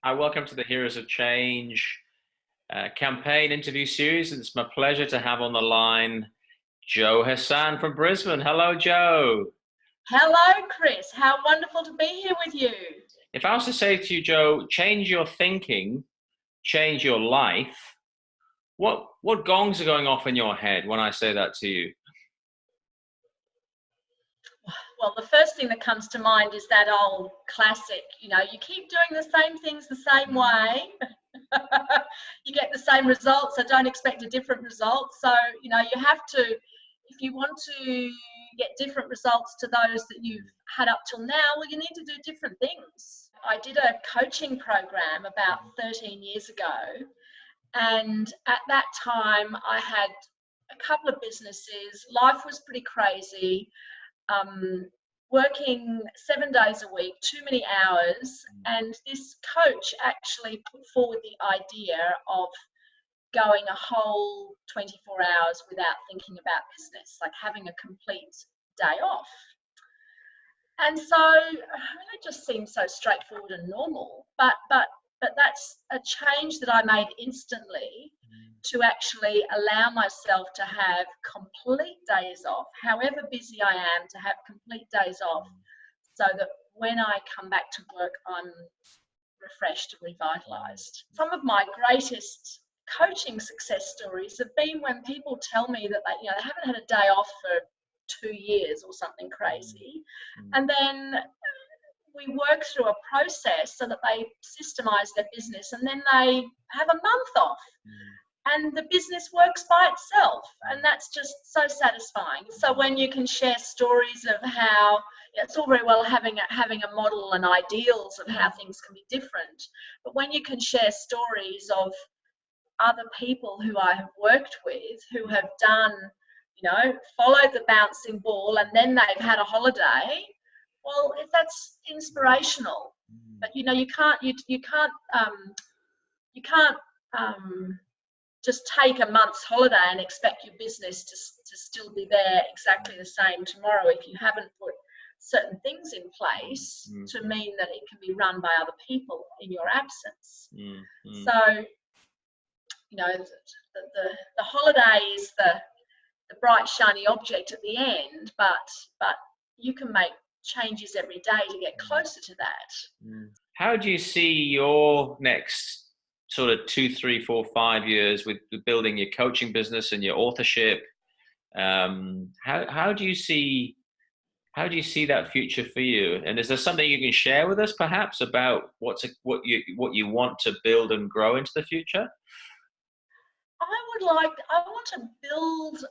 Hi, welcome to the Heroes of Change campaign interview series. And it's my pleasure to have on the line Joe Hassan from Brisbane. Hello, Joe. Hello, Chris. How wonderful to be here with you. If I was to say to you, Joe, change your thinking, change your life, what gongs are going off in your head when I say that to you? Well, the first thing that comes to mind is that old classic, you keep doing the same things the same way. You get the same results, so don't expect a different result. So, you have to, if you want to get different results to those that you've had up till now, well, you need to do different things. I did a coaching program about 13 years ago, and at that time I had a couple of businesses. Life was pretty crazy. Working 7 days a week, too many hours, and this coach actually put forward the idea of going a whole 24 hours without thinking about business, like having a complete day off. And so it just seemed so straightforward and normal, but that's a change that I made instantly, to actually allow myself to have complete days off, however busy I am, to have complete days off, so that when I come back to work, I'm refreshed and revitalized. Some of my greatest coaching success stories have been when people tell me that they haven't had a day off for 2 years or something crazy, and then we work through a process so that they systemize their business, and then they have a month off. And the business works by itself, and that's just so satisfying. So when you can share stories of how it's all very well having a model and ideals of how things can be different, but when you can share stories of other people who I have worked with who have done, followed the bouncing ball and then they've had a holiday, well, if that's inspirational. But you can't just take a month's holiday and expect your business to still be there exactly the same tomorrow if you haven't put certain things in place to mean that it can be run by other people in your absence. So, the holiday is the bright shiny object at the end, but you can make changes every day to get closer to that. How do you see your next sort of 2, 3, 4, 5 years with building your coaching business and your authorship? How do you see that future for you? And is there something you can share with us, perhaps, about what you want to build and grow into the future? I want to build,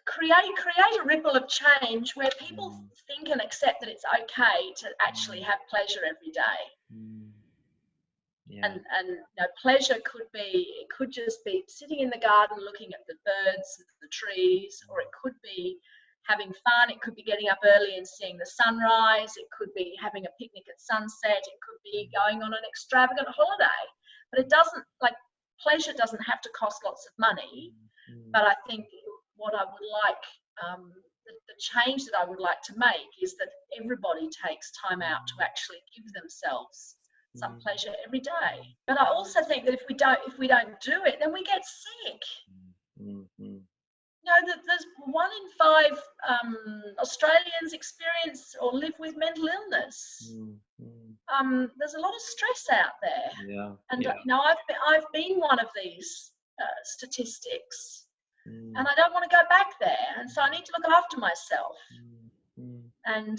create a ripple of change where people think and accept that it's okay to actually have pleasure every day. Yeah. And pleasure could just be sitting in the garden looking at the birds, the trees, or it could be having fun. It could be getting up early and seeing the sunrise. It could be having a picnic at sunset. It could be going on an extravagant holiday. But pleasure doesn't have to cost lots of money. But I think what I would like, the change that I would like to make, is that everybody takes time out to actually give themselves some pleasure every day. But I also think that if we don't do it, then we get sick. There's 1 in 5 Australians experience or live with mental illness. There's a lot of stress out there, and I've been one of these statistics, and I don't want to go back there, and so I need to look after myself. And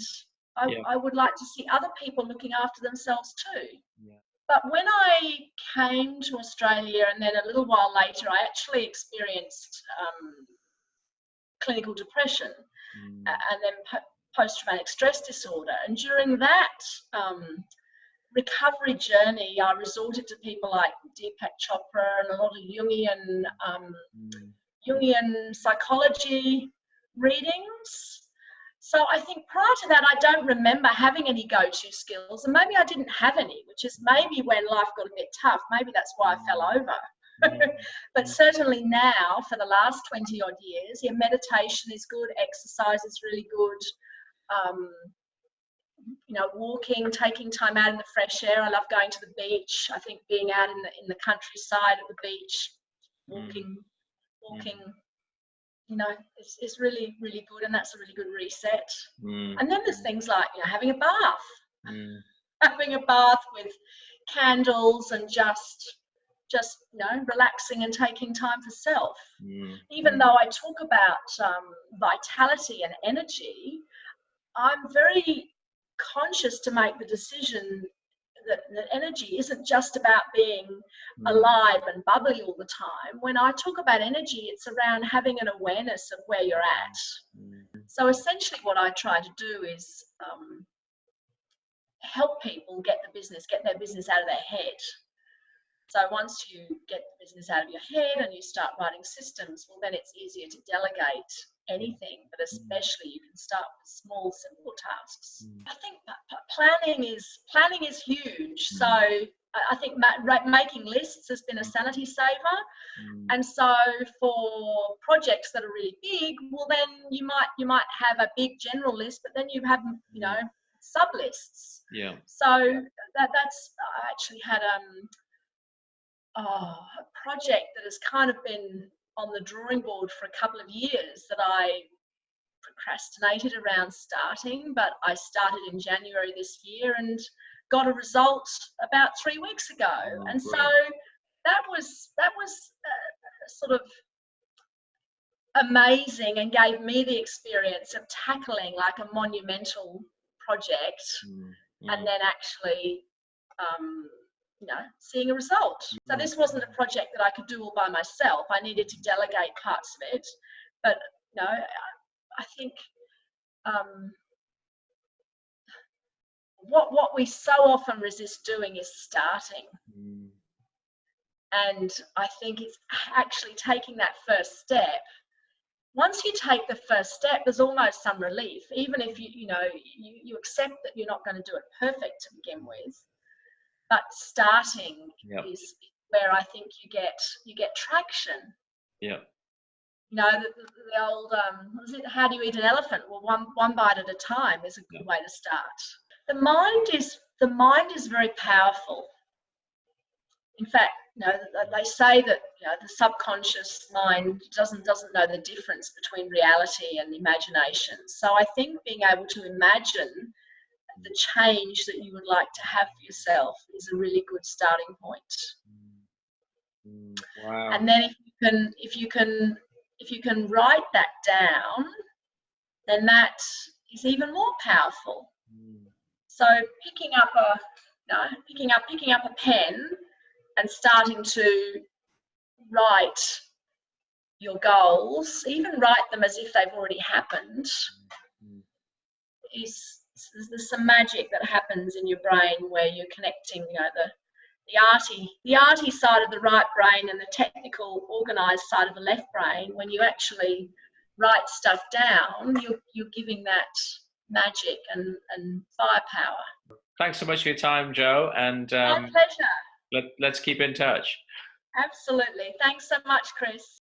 I would like to see other people looking after themselves too. But when I came to Australia, and then a little while later, I actually experienced clinical depression and then post-traumatic stress disorder. And during that recovery journey, I resorted to people like Deepak Chopra and a lot of Jungian psychology readings. So I think prior to that, I don't remember having any go-to skills, and maybe I didn't have any, which is maybe when life got a bit tough, maybe that's why I fell over. But certainly now, for the last 20 odd years, meditation is good, exercise is really good. you know, walking, taking time out in the fresh air. I love going to the beach. I think being out in the countryside at the beach, walking, you know, is really, really good, and that's a really good reset. And then there's things like, you know, having a bath, having a bath with candles and just you know, relaxing and taking time for self. Even though I talk about vitality and energy, I'm very conscious to make the decision that energy isn't just about being alive and bubbly all the time. When I talk about energy, it's around having an awareness of where you're at. So essentially what I try to do is help people get their business out of their head. So once you get the business out of your head and you start writing systems, well, then it's easier to delegate anything, but especially you can start with small, simple tasks. I think planning is huge. So I think making lists has been a sanity saver. And so for projects that are really big, well, then you might have a big general list, but then you have, you know, sub lists. Yeah. So I actually had a project that has kind of been on the drawing board for a couple of years that I procrastinated around starting, but I started in January this year and got a result about 3 weeks ago. And so that was sort of amazing and gave me the experience of tackling like a monumental project and then actually you know, seeing a result. So this wasn't a project that I could do all by myself. I needed to delegate parts of it, but you know, I think what we so often resist doing is starting. And I think it's actually taking that first step. Once you take the first step, there's almost some relief, even if you accept that you're not going to do it perfect to begin with. But starting is where I think you get traction. Yeah. You know, the old was it, how do you eat an elephant? Well, one bite at a time is a good way to start. The mind is very powerful. In fact, you know, they say that, you know, the subconscious mind doesn't know the difference between reality and imagination. So I think being able to imagine the change that you would like to have for yourself is a really good starting point. Wow. And then if you can write that down, then that is even more powerful. So picking up a pen and starting to write your goals, even write them as if they've already happened, there's some magic that happens in your brain where you're connecting, you know, the arty side of the right brain and the technical, organised side of the left brain. When you actually write stuff down, you're giving that magic and firepower. Thanks so much for your time, Jo. And my pleasure. Let's keep in touch. Absolutely. Thanks so much, Chris.